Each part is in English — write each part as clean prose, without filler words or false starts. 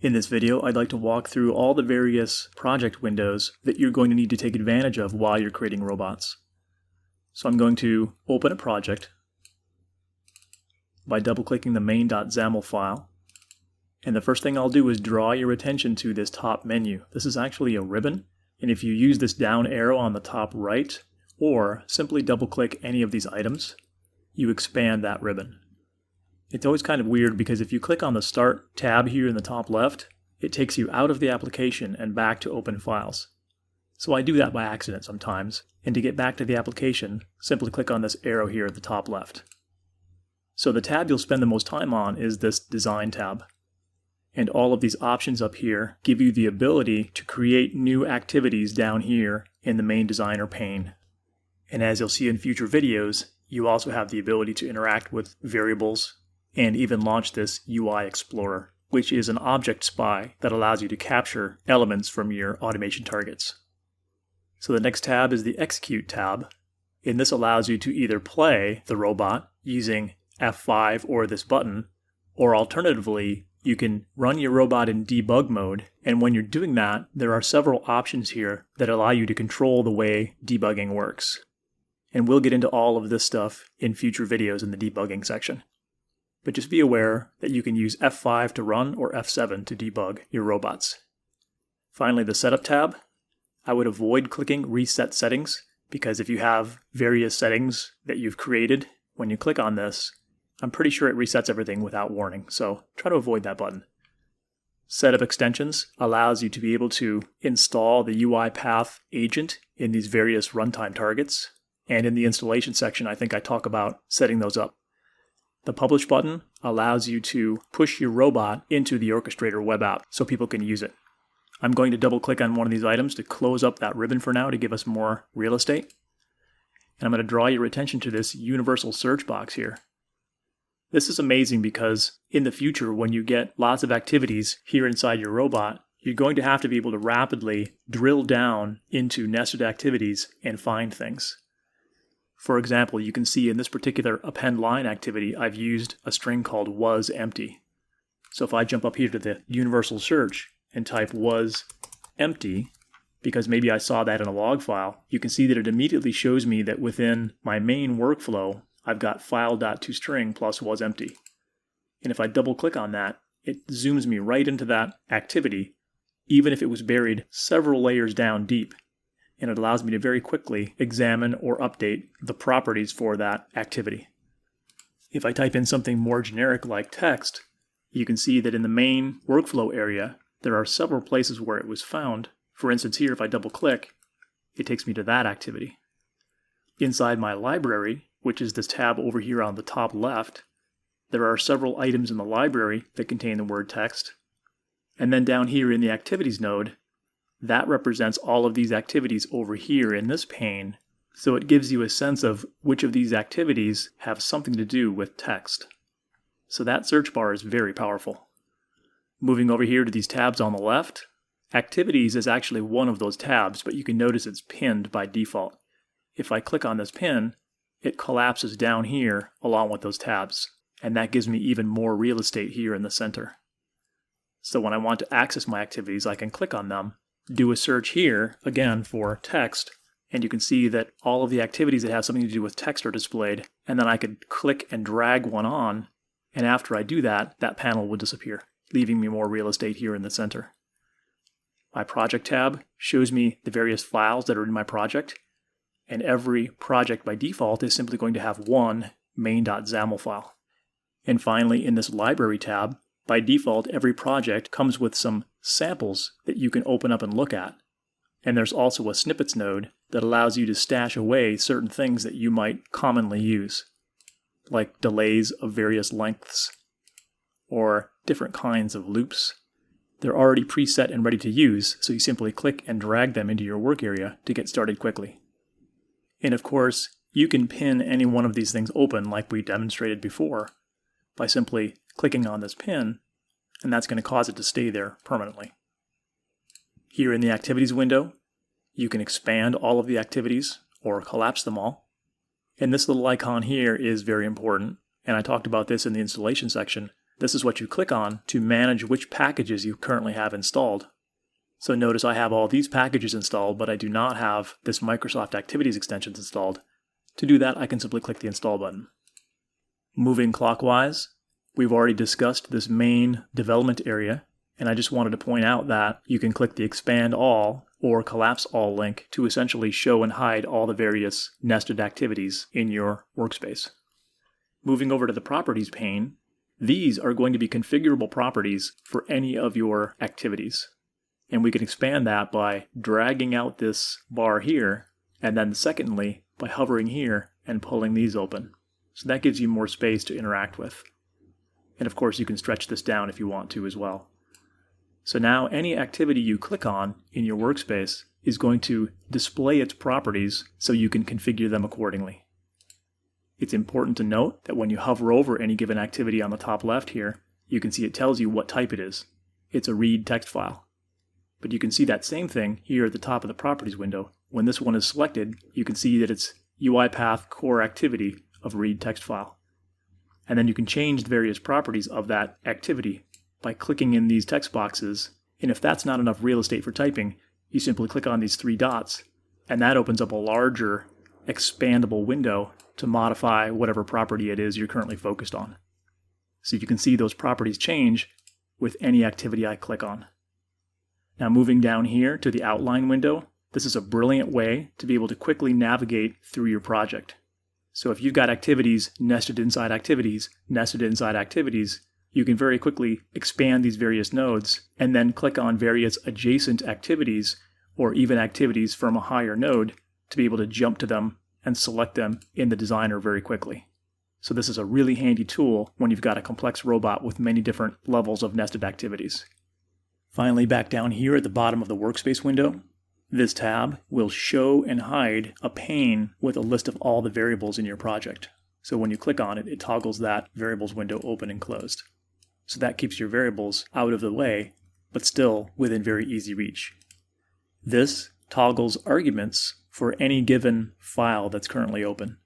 In this video, I'd like to walk through all the various project windows that you're going to need to take advantage of while you're creating robots. So I'm going to open a project by double-clicking the main.xaml file. And the first thing I'll do is draw your attention to this top menu. This is actually a ribbon, and if you use this down arrow on the top right, or simply double-click any of these items, you expand that ribbon. It's always kind of weird because if you click on the Start tab here in the top left, it takes you out of the application and back to open files. So I do that by accident sometimes, and to get back to the application, simply click on this arrow here at the top left. So the tab you'll spend the most time on is this Design tab. And all of these options up here give you the ability to create new activities down here in the main designer pane. And as you'll see in future videos, you also have the ability to interact with variables and even launch this UI Explorer, which is an object spy that allows you to capture elements from your automation targets. So the next tab is the Execute tab, and this allows you to either play the robot using F5 or this button, or alternatively, you can run your robot in debug mode, and when you're doing that, there are several options here that allow you to control the way debugging works. And we'll get into all of this stuff in future videos in the debugging section. But just be aware that you can use F5 to run or F7 to debug your robots. Finally, the Setup tab. I would avoid clicking Reset Settings, because if you have various settings that you've created, when you click on this, I'm pretty sure it resets everything without warning, so try to avoid that button. Setup Extensions allows you to be able to install the UiPath agent in these various runtime targets, and in the installation section, I think I talk about setting those up. The Publish button allows you to push your robot into the Orchestrator web app so people can use it. I'm going to double click on one of these items to close up that ribbon for now to give us more real estate. And I'm going to draw your attention to this universal search box here. This is amazing because in the future, when you get lots of activities here inside your robot, you're going to have to be able to rapidly drill down into nested activities and find things. For example, you can see in this particular append line activity, I've used a string called wasEmpty. So if I jump up here to the universal search and type wasEmpty, because maybe I saw that in a log file, you can see that it immediately shows me that within my main workflow, I've got file.toString plus wasEmpty. And if I double click on that, it zooms me right into that activity, even if it was buried several layers down deep. And it allows me to very quickly examine or update the properties for that activity. If I type in something more generic like text, you can see that in the main workflow area, there are several places where it was found. For instance, here, if I double click, it takes me to that activity. Inside my library, which is this tab over here on the top left, there are several items in the library that contain the word text. And then down here in the activities node, that represents all of these activities over here in this pane, so it gives you a sense of which of these activities have something to do with text. So that search bar is very powerful. Moving over here to these tabs on the left, Activities is actually one of those tabs, but you can notice it's pinned by default. If I click on this pin, it collapses down here along with those tabs, and that gives me even more real estate here in the center. So when I want to access my activities, I can click on them, do a search here, again for text, and you can see that all of the activities that have something to do with text are displayed, and then I could click and drag one on, and after I do that, that panel will disappear, leaving me more real estate here in the center. My project tab shows me the various files that are in my project, and every project by default is simply going to have one main.xaml file. And finally, in this library tab, by default, every project comes with some samples that you can open up and look at. And there's also a snippets node that allows you to stash away certain things that you might commonly use, like delays of various lengths, or different kinds of loops. They're already preset and ready to use, so you simply click and drag them into your work area to get started quickly. And of course, you can pin any one of these things open like we demonstrated before by simply clicking on this pin, and that's going to cause it to stay there permanently. Here in the Activities window, you can expand all of the activities or collapse them all. And this little icon here is very important, and I talked about this in the installation section. this is what you click on to manage which packages you currently have installed. So notice I have all these packages installed, but I do not have this Microsoft Activities extensions installed. To do that, I can simply click the Install button. Moving clockwise, we've already discussed this main development area, and I just wanted to point out that you can click the Expand All or Collapse All link to essentially show and hide all the various nested activities in your workspace. Moving over to the Properties pane, these are going to be configurable properties for any of your activities. And we can expand that by dragging out this bar here, and then secondly, by hovering here and pulling these open. So that gives you more space to interact with. And of course, you can stretch this down if you want to as well. So now any activity you click on in your workspace is going to display its properties so you can configure them accordingly. It's important to note that when you hover over any given activity on the top left here, you can see it tells you what type it is. It's a read text file. But you can see that same thing here at the top of the Properties window. When this one is selected, you can see that it's UiPath core activity of read text file. And then you can change the various properties of that activity by clicking in these text boxes. And if that's not enough real estate for typing, you simply click on these three dots, and that opens up a larger expandable window to modify whatever property it is you're currently focused on. So you can see those properties change with any activity I click on. Now moving down here to the outline window, this is a brilliant way to be able to quickly navigate through your project. So if you've got activities nested inside activities, you can very quickly expand these various nodes and then click on various adjacent activities or even activities from a higher node to be able to jump to them and select them in the designer very quickly. So this is a really handy tool when you've got a complex robot with many different levels of nested activities. Finally, back down here at the bottom of the workspace window, this tab will show and hide a pane with a list of all the variables in your project. So when you click on it, it toggles that variables window open and closed. So that keeps your variables out of the way, but still within very easy reach. This toggles arguments for any given file that's currently open.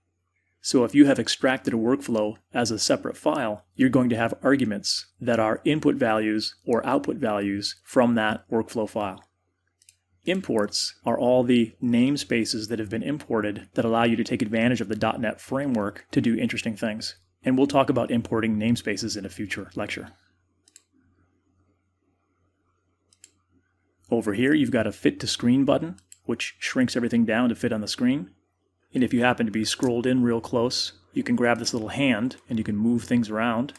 So if you have extracted a workflow as a separate file, you're going to have arguments that are input values or output values from that workflow file. Imports are all the namespaces that have been imported that allow you to take advantage of the .NET framework to do interesting things. And we'll talk about importing namespaces in a future lecture. Over here, you've got a Fit to Screen button, which shrinks everything down to fit on the screen. And if you happen to be scrolled in real close, you can grab this little hand and you can move things around.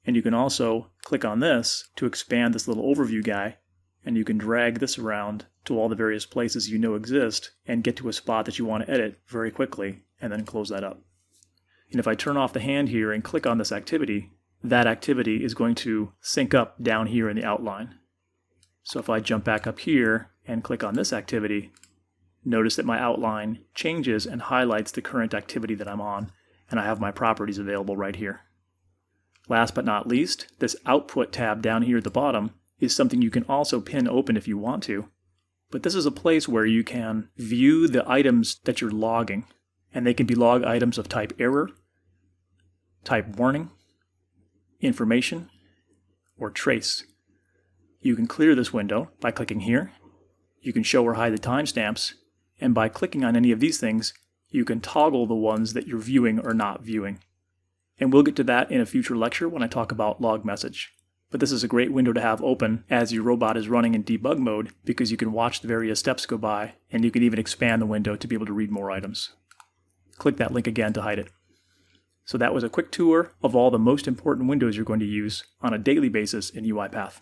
And you can also click on this to expand this little overview guy, and you can drag this around to all the various places you know exist and get to a spot that you want to edit very quickly and then close that up. And if I turn off the hand here and click on this activity, that activity is going to sync up down here in the outline. So if I jump back up here and click on this activity, notice that my outline changes and highlights the current activity that I'm on, and I have my properties available right here. Last but not least, this Output tab down here at the bottom is something you can also pin open if you want to, but this is a place where you can view the items that you're logging, and they can be log items of type error, type warning, information, or trace. You can clear this window by clicking here. You can show or hide the timestamps, and by clicking on any of these things, you can toggle the ones that you're viewing or not viewing. And we'll get to that in a future lecture when I talk about log message. But this is a great window to have open as your robot is running in debug mode because you can watch the various steps go by, and you can even expand the window to be able to read more items. Click that link again to hide it. So that was a quick tour of all the most important windows you're going to use on a daily basis in UiPath.